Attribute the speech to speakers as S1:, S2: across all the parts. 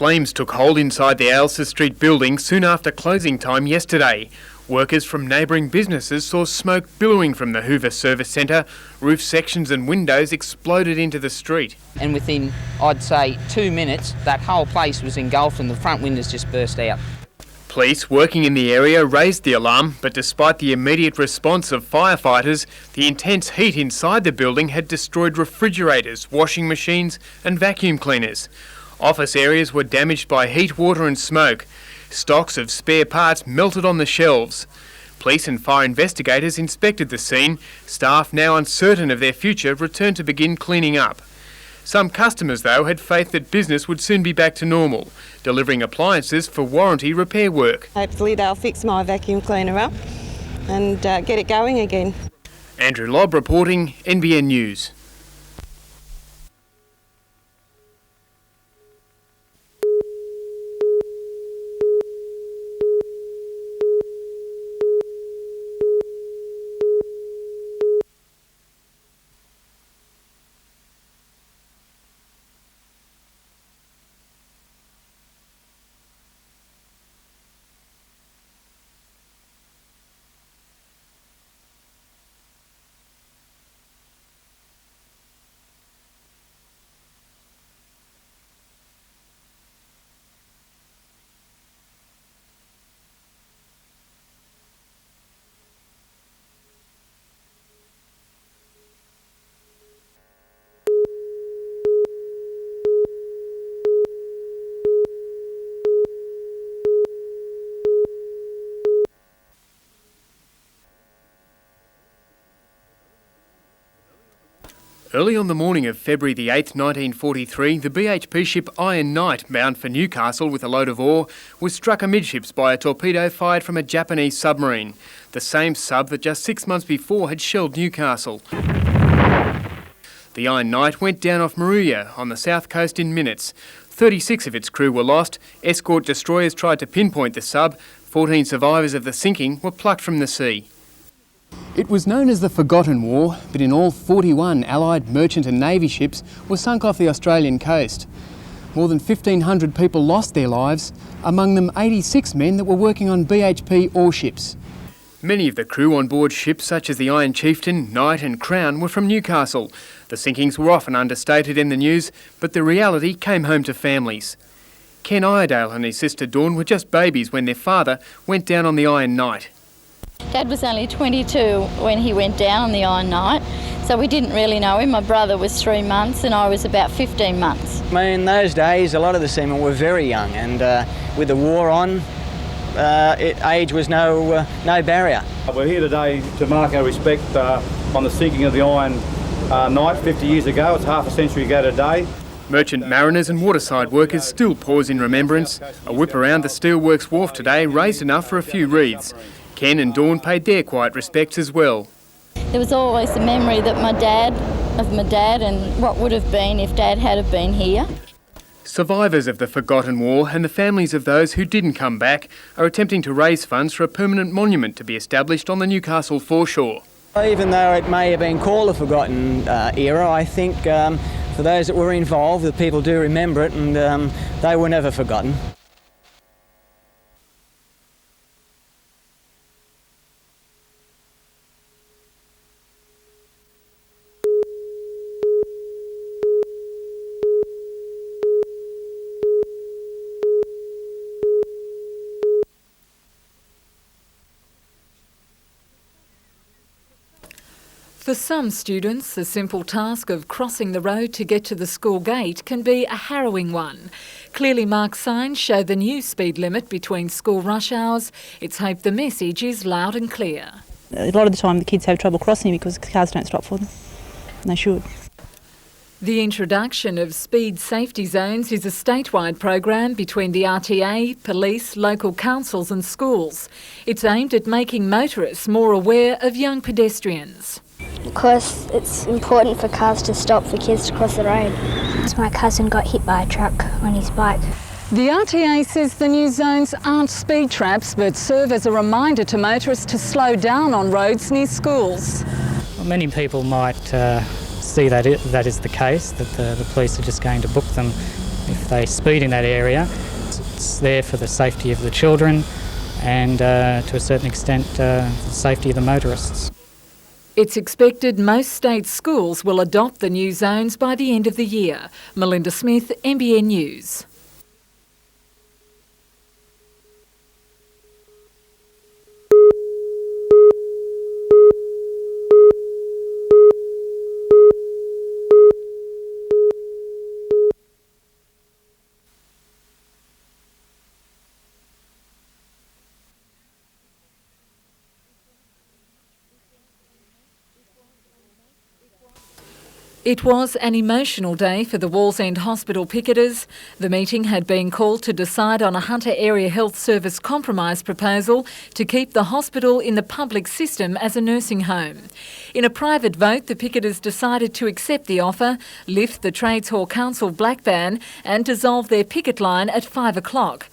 S1: Flames took hold inside the Ailsa Street building soon after closing time yesterday. Workers from neighbouring businesses saw smoke billowing from the Hoover Service Centre. Roof sections and windows exploded into the street.
S2: And within, I'd say, 2 minutes, that whole place was engulfed and the front windows just burst out.
S1: Police working in the area raised the alarm, but despite the immediate response of firefighters, the intense heat inside the building had destroyed refrigerators, washing machines and vacuum cleaners. Office areas were damaged by heat, water and smoke. Stocks of spare parts melted on the shelves. Police and fire investigators inspected the scene. Staff, now uncertain of their future, returned to begin cleaning up. Some customers, though, had faith that business would soon be back to normal, delivering appliances for warranty repair work.
S3: Hopefully they'll fix my vacuum cleaner up and get it going again.
S1: Andrew Lobb reporting, NBN News. Early on the morning of February the 8th, 1943, the BHP ship Iron Knight, bound for Newcastle with a load of ore, was struck amidships by a torpedo fired from a Japanese submarine, the same sub that just 6 months before had shelled Newcastle. The Iron Knight went down off Maruya on the south coast in minutes. 36 of its crew were lost. Escort destroyers tried to pinpoint the sub. 14 survivors of the sinking were plucked from the sea. It was known as the Forgotten War, but in all 41 Allied merchant and navy ships were sunk off the Australian coast. More than 1,500 people lost their lives, among them 86 men that were working on BHP ore ships. Many of the crew on board ships such as the Iron Chieftain, Knight and Crown were from Newcastle. The sinkings were often understated in the news, but the reality came home to families. Ken Iredale and his sister Dawn were just babies when their father went down on the Iron Knight.
S4: Dad was only 22 when he went down on the Iron Knight, so we didn't really know him. My brother was 3 months and I was about 15 months.
S5: In those days, a lot of the seamen were very young, and with the war on, age was no barrier.
S6: We're here today to mark our respect on the sinking of the Iron Knight 50 years ago. It's half a century ago today.
S1: Merchant mariners and waterside workers still pause in remembrance. A whip around the Steelworks wharf today raised enough for a few wreaths. Ken and Dawn paid their quiet respects as well.
S4: There was always the memory of my dad and what would have been if Dad had have been here.
S1: Survivors of the Forgotten War and the families of those who didn't come back are attempting to raise funds for a permanent monument to be established on the Newcastle foreshore.
S5: Even though it may have been called a forgotten era, I think for those that were involved, the people do remember it, and they were never forgotten.
S7: For some students, the simple task of crossing the road to get to the school gate can be a harrowing one. Clearly marked signs show the new speed limit between school rush hours. It's hoped the message is loud and clear.
S8: A lot of the time the kids have trouble crossing because cars don't stop for them, and they should.
S7: The introduction of speed safety zones is a statewide program between the RTA, police, local councils and schools. It's aimed at making motorists more aware of young pedestrians.
S9: Because it's important for cars to stop for kids to cross the road. My cousin got hit by a truck on his bike.
S7: The RTA says the new zones aren't speed traps but serve as a reminder to motorists to slow down on roads near schools.
S10: Well, many people might see that is the case, that the police are just going to book them If they speed in that area, it's there for the safety of the children and to a certain extent the safety of the motorists.
S7: It's expected most state schools will adopt the new zones by the end of the year. Melinda Smith, NBN News. It was an emotional day for the Wallsend Hospital picketers. The meeting had been called to decide on a Hunter Area Health Service compromise proposal to keep the hospital in the public system as a nursing home. In a private vote, the picketers decided to accept the offer, lift the Trades Hall Council black ban and dissolve their picket line at 5 o'clock.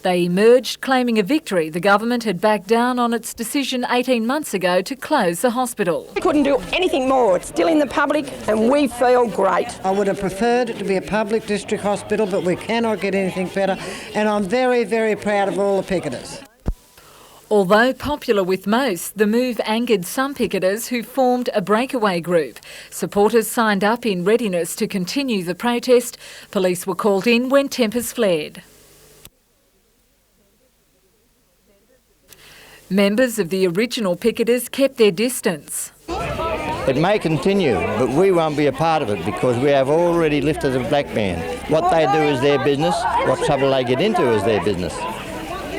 S7: They emerged claiming a victory. The government had backed down on its decision 18 months ago to close the hospital.
S11: We couldn't do anything more. It's still in the public and we feel great.
S12: I would have preferred it to be a public district hospital, but we cannot get anything better, and I'm very, very proud of all the picketers.
S7: Although popular with most, the move angered some picketers who formed a breakaway group. Supporters signed up in readiness to continue the protest. Police were called in when tempers flared. Members of the original picketers kept their distance.
S13: It may continue, but we won't be a part of it because we have already lifted the black ban. What they do is their business, what trouble they get into is their business.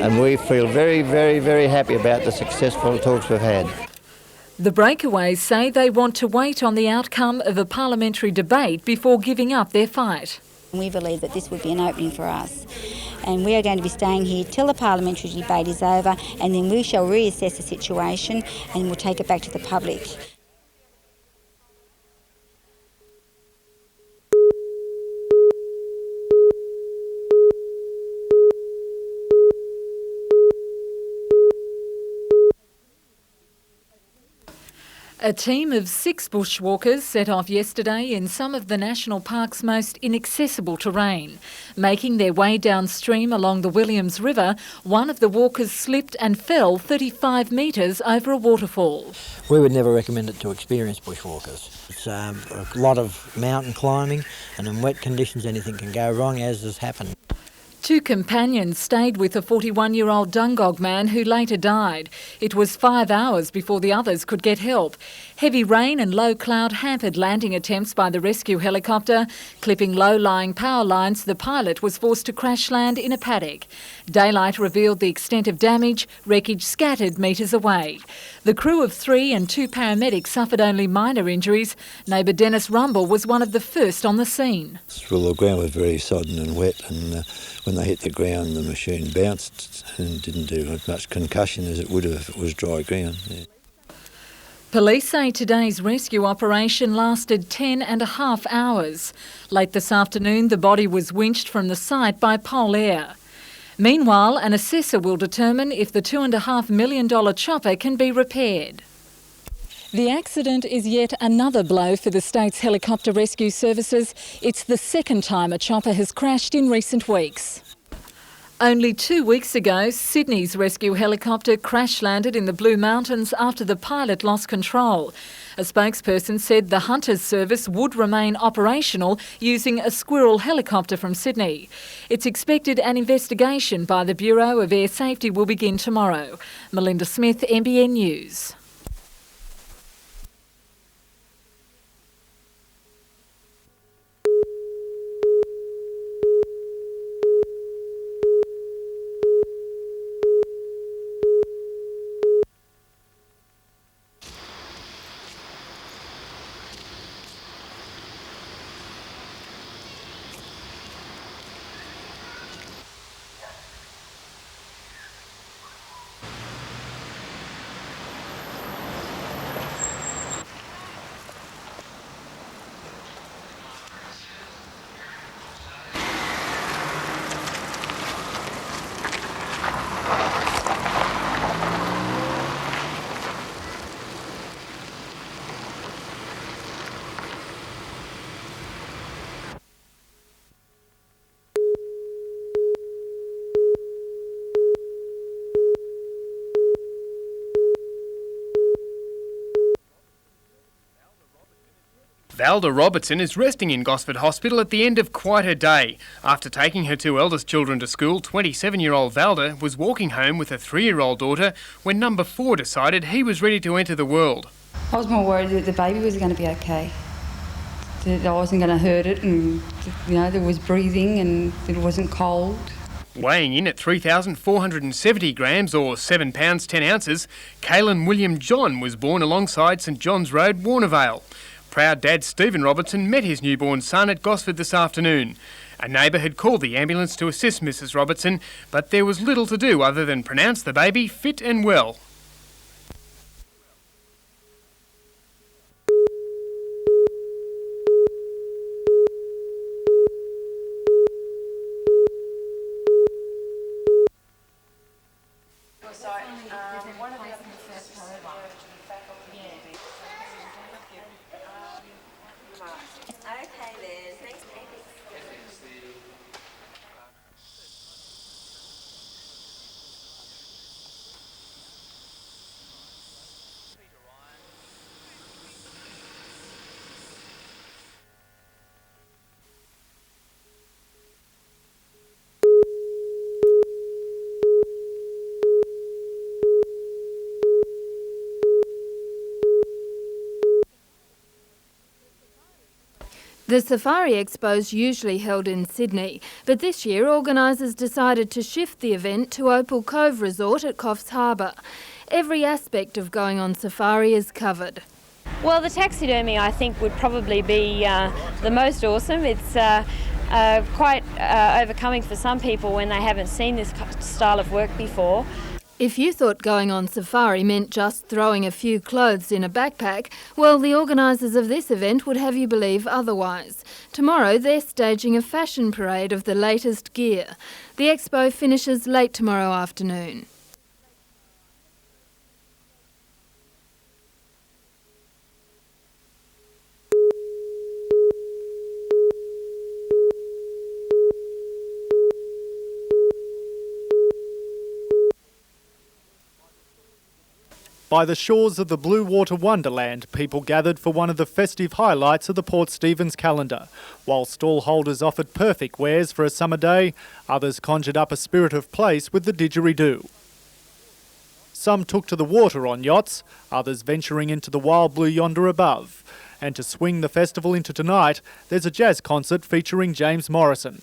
S13: And we feel very, very, very happy about the successful talks we've had.
S7: The breakaways say they want to wait on the outcome of a parliamentary debate before giving up their fight.
S14: We believe that this would be an opening for us, and we are going to be staying here till the parliamentary debate is over, and then we shall reassess the situation and we'll take it back to the public.
S7: A team of 6 bushwalkers set off yesterday in some of the national park's most inaccessible terrain. Making their way downstream along the Williams River, one of the walkers slipped and fell 35 metres over a waterfall.
S15: We would never recommend it to experienced bushwalkers. It's a lot of mountain climbing, and in wet conditions anything can go wrong, as has happened.
S7: 2 companions stayed with a 41-year-old Dungog man who later died. It was 5 hours before the others could get help. Heavy rain and low cloud hampered landing attempts by the rescue helicopter. Clipping low-lying power lines, the pilot was forced to crash land in a paddock. Daylight revealed the extent of damage, wreckage scattered metres away. The crew of 3 and 2 paramedics suffered only minor injuries. Neighbour Dennis Rumble was one of the first on the scene.
S16: Well, the ground was very sodden and wet, and when they hit the ground, the machine bounced and didn't do as much concussion as it would have if it was dry ground. Yeah.
S7: Police say today's rescue operation lasted 10.5 hours. Late this afternoon, the body was winched from the site by Pole Air. Meanwhile, an assessor will determine if the $2.5 million chopper can be repaired. The accident is yet another blow for the state's helicopter rescue services. It's the second time a chopper has crashed in recent weeks. Only 2 weeks ago, Sydney's rescue helicopter crash-landed in the Blue Mountains after the pilot lost control. A spokesperson said the Hunters service would remain operational using a Squirrel helicopter from Sydney. It's expected an investigation by the Bureau of Air Safety will begin tomorrow. Melinda Smith, NBN News.
S1: Valda Robertson is resting in Gosford Hospital at the end of quite a day. After taking her two eldest children to school, 27-year-old Valda was walking home with a 3-year-old daughter when number 4 decided he was ready to enter the world.
S17: I was more worried that the baby was going to be okay, that I wasn't going to hurt it, and there was breathing and it wasn't cold.
S1: Weighing in at 3,470 grams or 7 pounds 10 ounces, Caelan William John was born alongside St John's Road, Warnervale. Proud dad Stephen Robertson met his newborn son at Gosford this afternoon. A neighbour had called the ambulance to assist Mrs Robertson, but there was little to do other than pronounce the baby fit and well.
S18: The Safari Expo is usually held in Sydney, but this year organisers decided to shift the event to Opal Cove Resort at Coffs Harbour. Every aspect of going on safari is covered.
S19: Well, the taxidermy I think would probably be the most awesome. It's quite overcoming for some people when they haven't seen this style of work before.
S18: If you thought going on safari meant just throwing a few clothes in a backpack, well, the organisers of this event would have you believe otherwise. Tomorrow they're staging a fashion parade of the latest gear. The expo finishes late tomorrow afternoon.
S20: By the shores of the Blue Water Wonderland, people gathered for one of the festive highlights of the Port Stephens calendar. While stallholders offered perfect wares for a summer day, others conjured up a spirit of place with the didgeridoo. Some took to the water on yachts, others venturing into the wild blue yonder above. And to swing the festival into tonight, there's a jazz concert featuring James Morrison.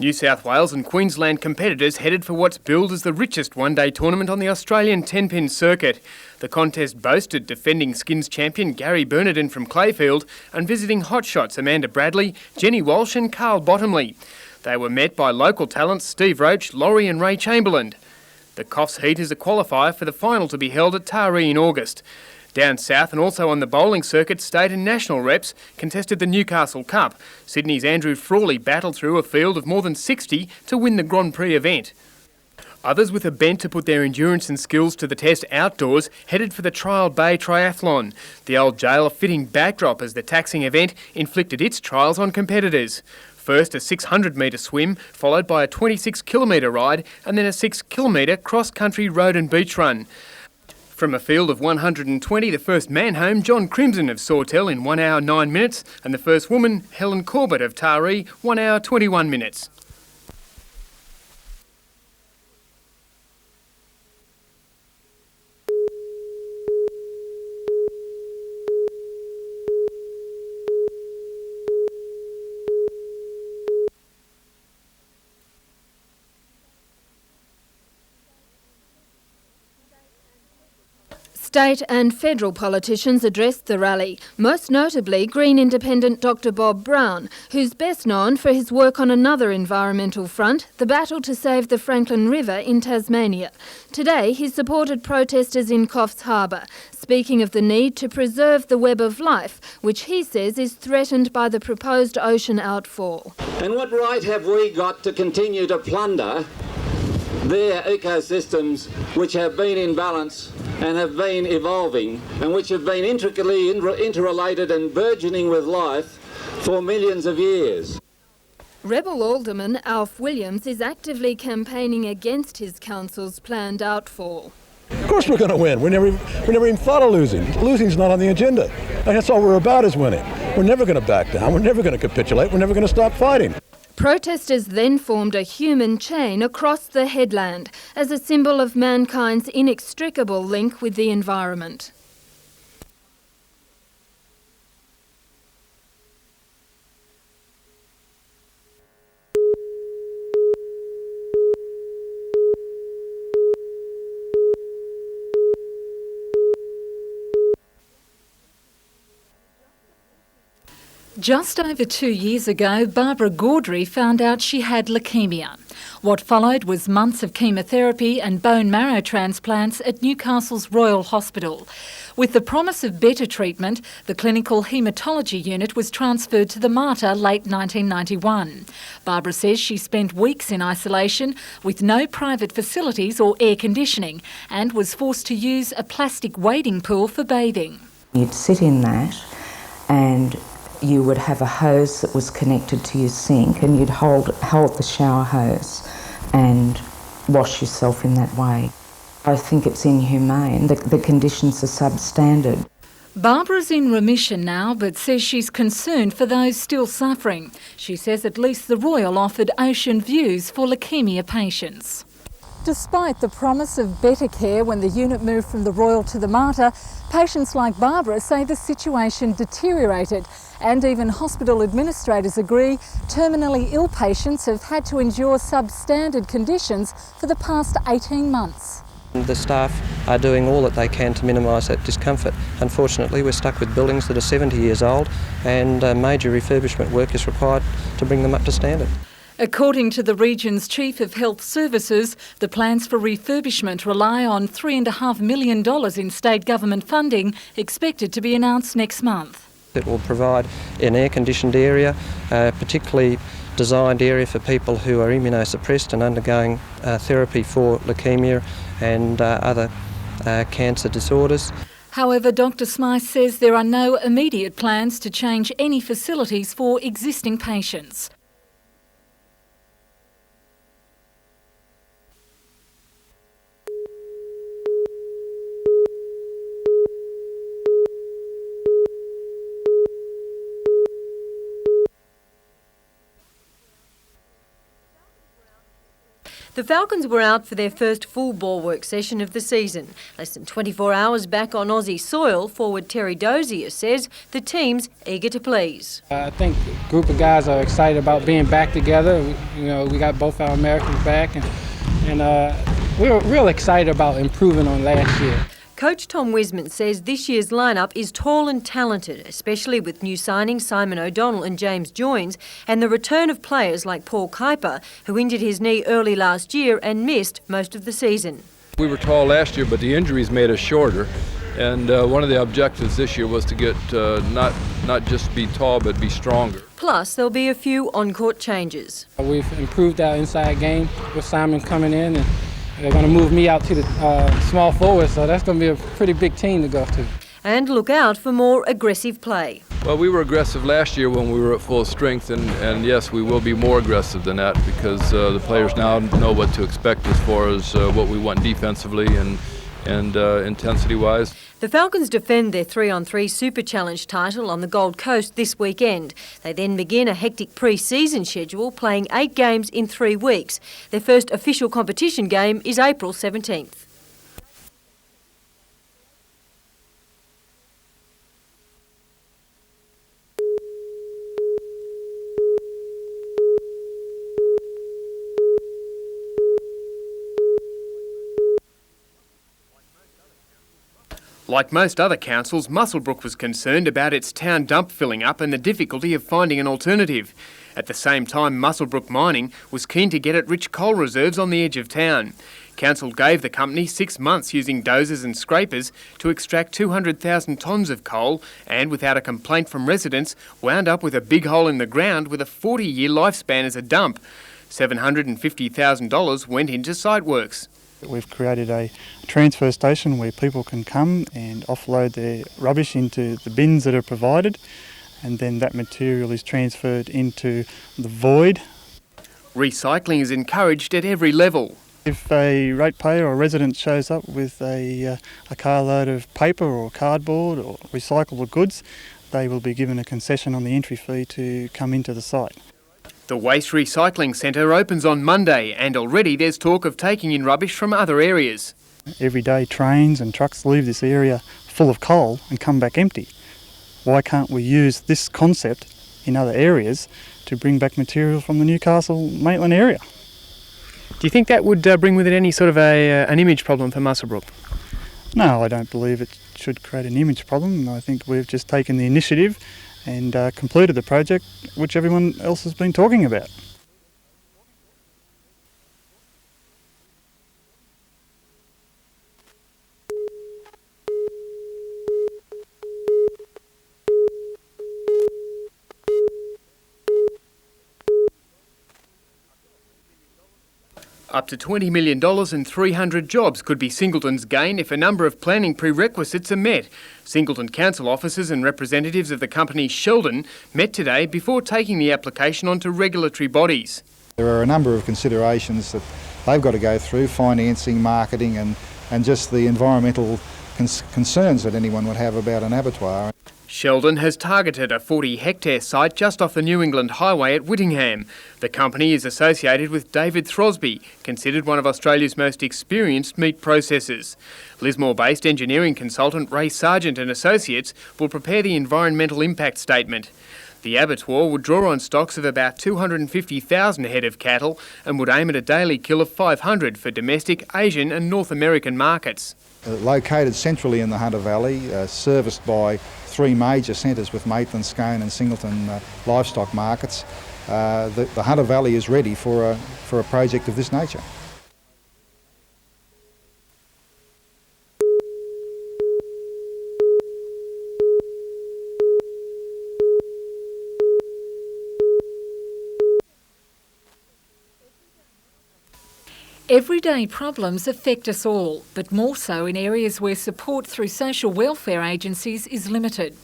S1: New South Wales and Queensland competitors headed for what's billed as the richest one-day tournament on the Australian 10-pin circuit. The contest boasted defending skins champion Gary Bernardin from Clayfield and visiting hotshots Amanda Bradley, Jenny Walsh and Carl Bottomley. They were met by local talents Steve Roach, Laurie and Ray Chamberlain. The Coffs Heat is a qualifier for the final to be held at Taree in August. Down south and also on the bowling circuit, state and national reps contested the Newcastle Cup. Sydney's Andrew Frawley battled through a field of more than 60 to win the Grand Prix event. Others with a bent to put their endurance and skills to the test outdoors headed for the Trial Bay Triathlon, the old jail a fitting backdrop as the taxing event inflicted its trials on competitors. First a 600-metre swim, followed by a 26-kilometre ride and then a 6-kilometre cross-country road and beach run. From a field of 120, the first man home, John Crimson of Sawtell in 1 hour 9 minutes, and the first woman, Helen Corbett of Taree, 1 hour 21 minutes.
S18: State and federal politicians addressed the rally, most notably Green Independent Dr Bob Brown, who's best known for his work on another environmental front, the battle to save the Franklin River in Tasmania. Today he supported protesters in Coffs Harbour, speaking of the need to preserve the web of life, which he says is threatened by the proposed ocean outfall.
S21: And what right have we got to continue to plunder their ecosystems which have been in balance and have been evolving and which have been intricately interrelated and burgeoning with life for millions of years?
S18: Rebel Alderman Alf Williams is actively campaigning against his council's planned outfall.
S22: Of course we're going to win. We never even thought of losing. Losing's not on the agenda. And that's all we're about is winning. We're never going to back down. We're never going to capitulate. We're never going to stop fighting.
S18: Protesters then formed a human chain across the headland as a symbol of mankind's inextricable link with the environment.
S7: Just over 2 years ago, Barbara Gaudry found out she had leukaemia. What followed was months of chemotherapy and bone marrow transplants at Newcastle's Royal Hospital. With the promise of better treatment, the clinical haematology unit was transferred to the Mater late 1991. Barbara says she spent weeks in isolation with no private facilities or air conditioning and was forced to use a plastic wading pool for bathing.
S23: You'd sit in that and you would have a hose that was connected to your sink and you'd hold the shower hose and wash yourself in that way. I think it's inhumane. The conditions are substandard.
S7: Barbara's in remission now but says she's concerned for those still suffering. She says at least the Royal offered ocean views for leukaemia patients. Despite the promise of better care when the unit moved from the Royal to the Mater, patients like Barbara say the situation deteriorated, and even hospital administrators agree terminally ill patients have had to endure substandard conditions for the past 18 months.
S24: The staff are doing all that they can to minimise that discomfort. Unfortunately, we're stuck with buildings that are 70 years old and major refurbishment work is required to bring them up to standard.
S7: According to the region's Chief of Health Services, the plans for refurbishment rely on $3.5 million in state government funding, expected to be announced next month.
S24: It will provide an air-conditioned area, particularly designed area for people who are immunosuppressed and undergoing therapy for leukaemia and other cancer disorders.
S7: However, Dr Smythe says there are no immediate plans to change any facilities for existing patients.
S25: The Falcons were out for their first full ball work session of the season. Less than 24 hours back on Aussie soil, forward Terry Dozier says the team's eager to please.
S26: I think a group of guys are excited about being back together. We got both our Americans back and we're real excited about improving on last year.
S25: Coach Tom Wisman says this year's lineup is tall and talented, especially with new signings Simon O'Donnell and James Joynes, and the return of players like Paul Kuiper, who injured his knee early last year and missed most of the season.
S27: We were tall last year, but the injuries made us shorter, and one of the objectives this year was to get not just be tall, but be stronger.
S25: Plus, there'll be a few on-court changes.
S26: We've improved our inside game with Simon coming in, They're going to move me out to the small forward, so that's going to be a pretty big team to go to.
S25: And look out for more aggressive play.
S27: Well, we were aggressive last year when we were at full strength, and yes, we will be more aggressive than that because the players now know what to expect as far as what we want defensively and intensity-wise.
S25: The Falcons defend their 3-on-3 Super Challenge title on the Gold Coast this weekend. They then begin a hectic pre-season schedule, playing 8 games in 3 weeks. Their first official competition game is April 17th.
S1: Like most other councils, Muswellbrook was concerned about its town dump filling up and the difficulty of finding an alternative. At the same time, Muswellbrook Mining was keen to get at rich coal reserves on the edge of town. Council gave the company 6 months using dozers and scrapers to extract 200,000 tonnes of coal and, without a complaint from residents, wound up with a big hole in the ground with a 40-year lifespan as a dump. $750,000 went into site works.
S2: We've created a transfer station where people can come and offload their rubbish into the bins that are provided, and then that material is transferred into the void.
S1: Recycling is encouraged at every level.
S2: If a ratepayer or resident shows up with a carload of paper or cardboard or recyclable goods, they will be given a concession on the entry fee to come into the site.
S1: The Waste Recycling Centre opens on Monday, and already there's talk of taking in rubbish from other areas.
S2: Every day trains and trucks leave this area full of coal and come back empty. Why can't we use this concept in other areas to bring back material from the Newcastle Maitland area?
S1: Do you think that would bring with it any sort of an image problem for Muswellbrook?
S2: No, I don't believe it should create an image problem. I think we've just taken the initiative and completed the project which everyone else has been talking about.
S1: Up to $20 million and 300 jobs could be Singleton's gain if a number of planning prerequisites are met. Singleton Council officers and representatives of the company Sheldon met today before taking the application onto regulatory bodies.
S3: There are a number of considerations that they've got to go through, financing, marketing and just the environmental concerns that anyone would have about an abattoir.
S1: Sheldon has targeted a 40-hectare site just off the New England Highway at Whittingham. The company is associated with David Throsby, considered one of Australia's most experienced meat processors. Lismore-based engineering consultant Ray Sargent and Associates will prepare the environmental impact statement. The abattoir would draw on stocks of about 250,000 head of cattle and would aim at a daily kill of 500 for domestic, Asian and North American markets.
S3: Located centrally in the Hunter Valley, serviced by 3 major centres with Maitland, Scone and Singleton livestock markets, the Hunter Valley is ready for a project of this nature.
S7: Everyday problems affect us all, but more so in areas where support through social welfare agencies is limited.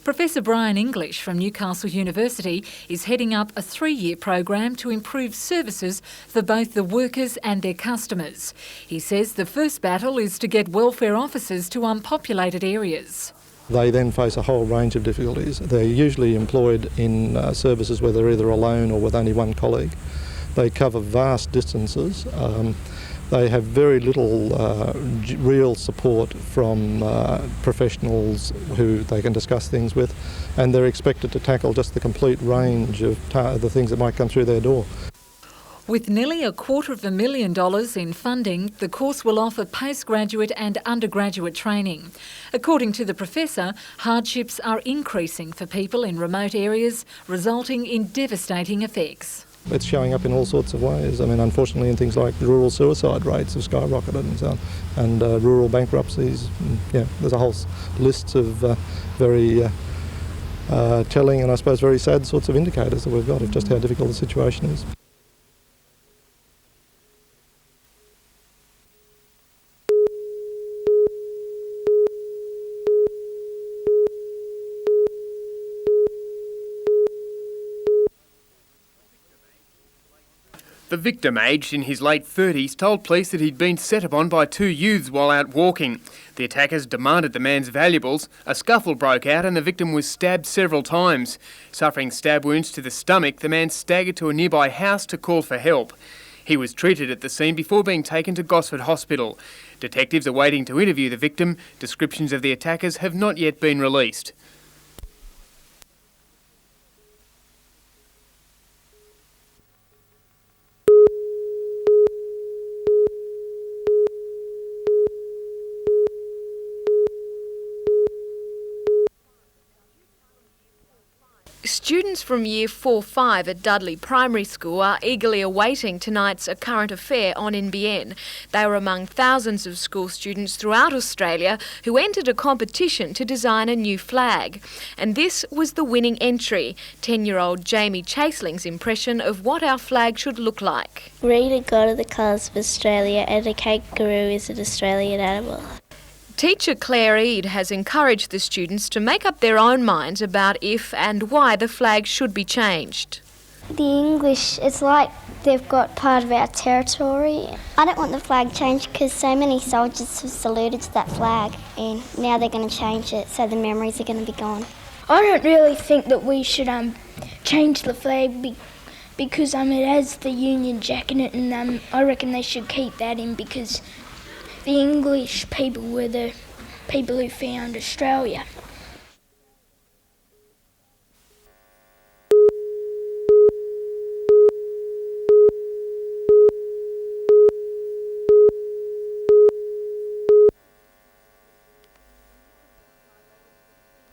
S7: Professor Brian English from Newcastle University is heading up a 3-year program to improve services for both the workers and their customers. He says the first battle is to get welfare officers to unpopulated areas.
S4: They then face a whole range of difficulties. They're usually employed in services where they're either alone or with only one colleague. They cover vast distances. They have very little real support from professionals who they can discuss things with, and they're expected to tackle just the complete range of the things that might come through their door.
S7: With nearly $250,000 in funding, the course will offer postgraduate and undergraduate training. According to the professor, hardships are increasing for people in remote areas, resulting in devastating effects.
S4: It's showing up in all sorts of ways. I mean, unfortunately, in things like rural suicide rates have skyrocketed and so on, and rural bankruptcies. Yeah, there's a whole list of very telling and I suppose very sad sorts of indicators that we've got of just how difficult the situation is.
S1: The victim, aged in his late 30s, told police that he'd been set upon by two youths while out walking. The attackers demanded the man's valuables. A scuffle broke out and the victim was stabbed several times. Suffering stab wounds to the stomach, the man staggered to a nearby house to call for help. He was treated at the scene before being taken to Gosford Hospital. Detectives are waiting to interview the victim. Descriptions of the attackers have not yet been released.
S5: Students from Year 4-5 at Dudley Primary School are eagerly awaiting tonight's A Current Affair on NBN. They were among thousands of school students throughout Australia who entered a competition to design a new flag. And this was the winning entry, 10-year-old Jamie Chaseling's impression of what our flag should look like.
S6: Read a God of the colours of Australia and a kangaroo is an Australian animal.
S5: Teacher Claire Eade has encouraged the students to make up their own minds about if and why the flag should be changed.
S6: The English, it's like they've got part of our territory. I don't want the flag changed because so many soldiers have saluted to that flag and now they're going to change it, so the memories are going to be gone.
S8: I don't really think that we should change the flag because it has the Union Jack in it, and I reckon they should keep that in because the English people were the people who found Australia.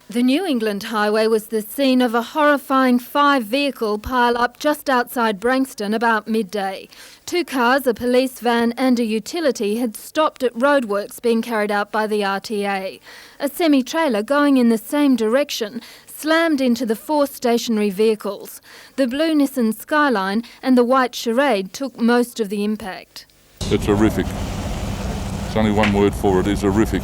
S18: The New England Highway was the scene of a horrifying 5-vehicle pile-up just outside Branxton about midday. 2 cars, a police van and a utility had stopped at roadworks being carried out by the RTA. A semi-trailer going in the same direction slammed into the 4 stationary vehicles. The blue Nissan Skyline and the white Charade took most of the impact.
S9: It's horrific. There's only one word for it, it's horrific.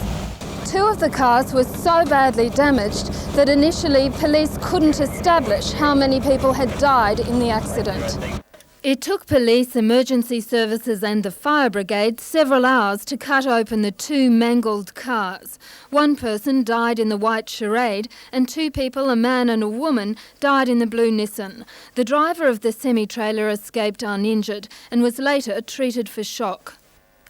S18: 2 of the cars were so badly damaged that initially police couldn't establish how many people had died in the accident. It took police, emergency services and the fire brigade several hours to cut open the 2 mangled cars. 1 person died in the white Charade and 2 people, a man and a woman, died in the blue Nissan. The driver of the semi-trailer escaped uninjured and was later treated for shock.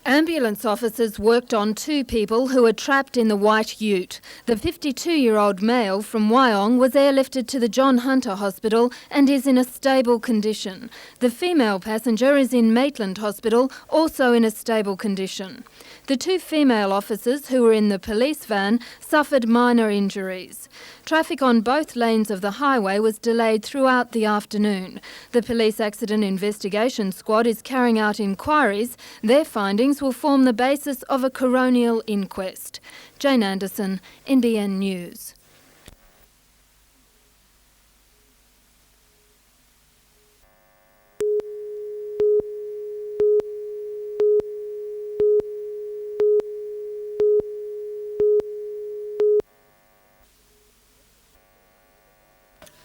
S18: Ambulance officers worked on 2 people who were trapped in the white ute. The 52-year-old male from Wyong was airlifted to the John Hunter Hospital and is in a stable condition. The female passenger is in Maitland Hospital, also in a stable condition. The 2 female officers who were in the police van suffered minor injuries. Traffic on both lanes of the highway was delayed throughout the afternoon. The Police Accident Investigation Squad is carrying out inquiries. Their findings will form the basis of a coronial inquest. Jane Anderson, NBN News.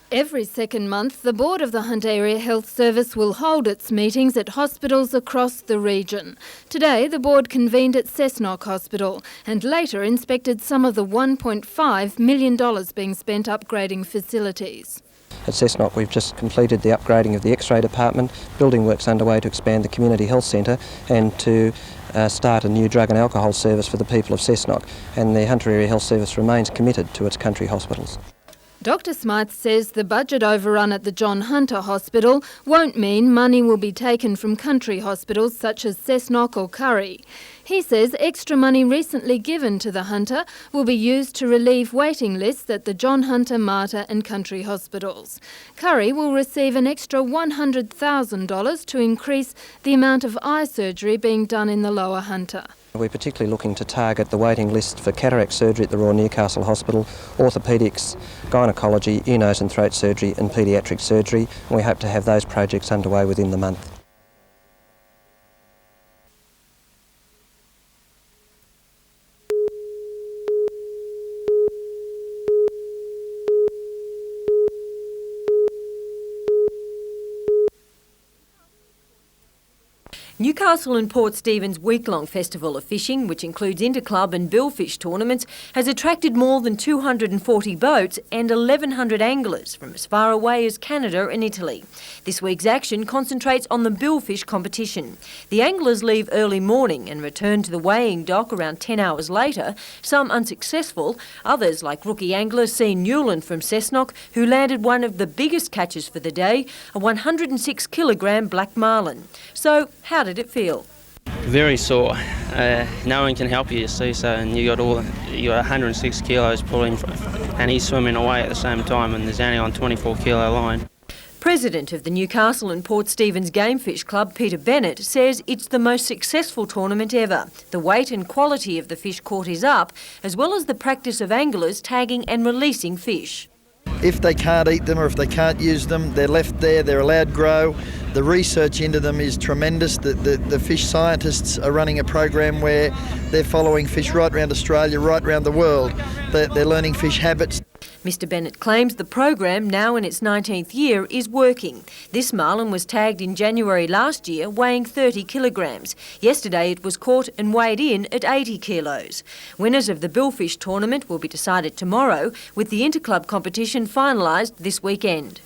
S18: Every second month, the board of the Hunt Area Health Service will hold its meetings at hospitals across the region. Today, the board convened at Cessnock Hospital and later inspected some of the $1.5 million being spent upgrading facilities.
S24: At Cessnock, we've just completed the upgrading of the X-ray department, building works underway to expand the community health centre and to start a new drug and alcohol service for the people of Cessnock, and the Hunter Area Health Service remains committed to its country hospitals.
S18: Dr Smythe says the budget overrun at the John Hunter Hospital won't mean money will be taken from country hospitals such as Cessnock or Curry. He says extra money recently given to the Hunter will be used to relieve waiting lists at the John Hunter, Mater and country hospitals. Curry will receive an extra $100,000 to increase the amount of eye surgery being done in the Lower Hunter.
S24: We're particularly looking to target the waiting list for cataract surgery at the Royal Newcastle Hospital, orthopaedics, gynaecology, ear, nose and throat surgery and paediatric surgery. We hope to have those projects underway within the month.
S25: Newcastle and Port Stephens' week-long festival of fishing, which includes interclub and billfish tournaments, has attracted more than 240 boats and 1,100 anglers from as far away as Canada and Italy. This week's action concentrates on the billfish competition. The anglers leave early morning and return to the weighing dock around 10 hours later, some unsuccessful, others like rookie angler Sean Newland from Cessnock, who landed one of the biggest catches for the day, a 106-kilogram black marlin. So, how did it feel?
S10: Very sore. No one can help you see, so, and you got 106 kilos pulling, and he's swimming away at the same time, and there's only on 24-kilo line.
S25: President of the Newcastle and Port Stephens Game Fish Club, Peter Bennett, says it's the most successful tournament ever. The weight and quality of the fish caught is up, as well as the practice of anglers tagging and releasing fish.
S11: If they can't eat them or if they can't use them, they're left there, they're allowed to grow. The research into them is tremendous. The fish scientists are running a program where they're following fish right around Australia, right around the world. They're learning fish habits.
S25: Mr Bennett claims the program, now in its 19th year, is working. This marlin was tagged in January last year, weighing 30 kilograms. Yesterday it was caught and weighed in at 80 kilos. Winners of the billfish tournament will be decided tomorrow, with the interclub competition finalised this weekend.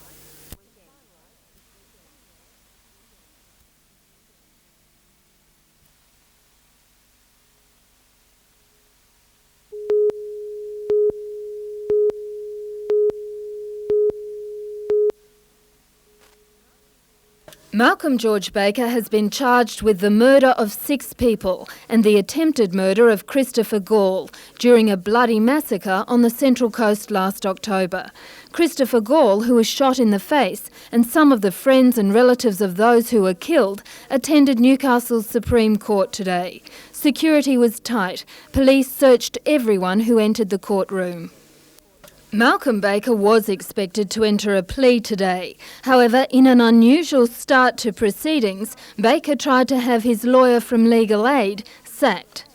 S18: Malcolm George Baker has been charged with the murder of 6 people and the attempted murder of Christopher Gall during a bloody massacre on the Central Coast last October. Christopher Gall, who was shot in the face, and some of the friends and relatives of those who were killed, attended Newcastle's Supreme Court today. Security was tight. Police searched everyone who entered the courtroom. Malcolm Baker was expected to enter a plea today. However, in an unusual start to proceedings, Baker tried to have his lawyer from Legal Aid sacked.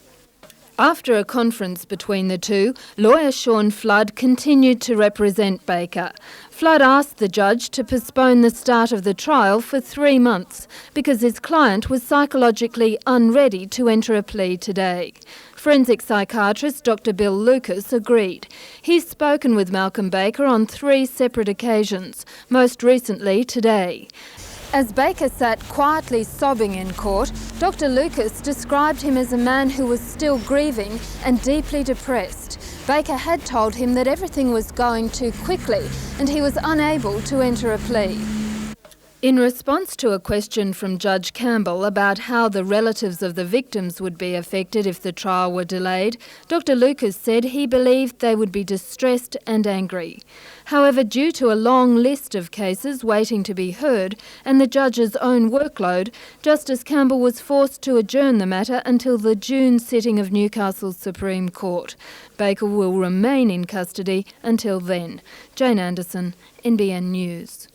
S18: After a conference between the two, lawyer Sean Flood continued to represent Baker. Flood asked the judge to postpone the start of the trial for 3 months because his client was psychologically unready to enter a plea today. Forensic psychiatrist Dr Bill Lucas agreed. He's spoken with Malcolm Baker on 3 separate occasions, most recently today. As Baker sat quietly sobbing in court, Dr Lucas described him as a man who was still grieving and deeply depressed. Baker had told him that everything was going too quickly and he was unable to enter a plea. In response to a question from Judge Campbell about how the relatives of the victims would be affected if the trial were delayed, Dr Lucas said he believed they would be distressed and angry. However, due to a long list of cases waiting to be heard and the judge's own workload, Justice Campbell was forced to adjourn the matter until the June sitting of Newcastle's Supreme Court. Baker will remain in custody until then. Jane Anderson, NBN News.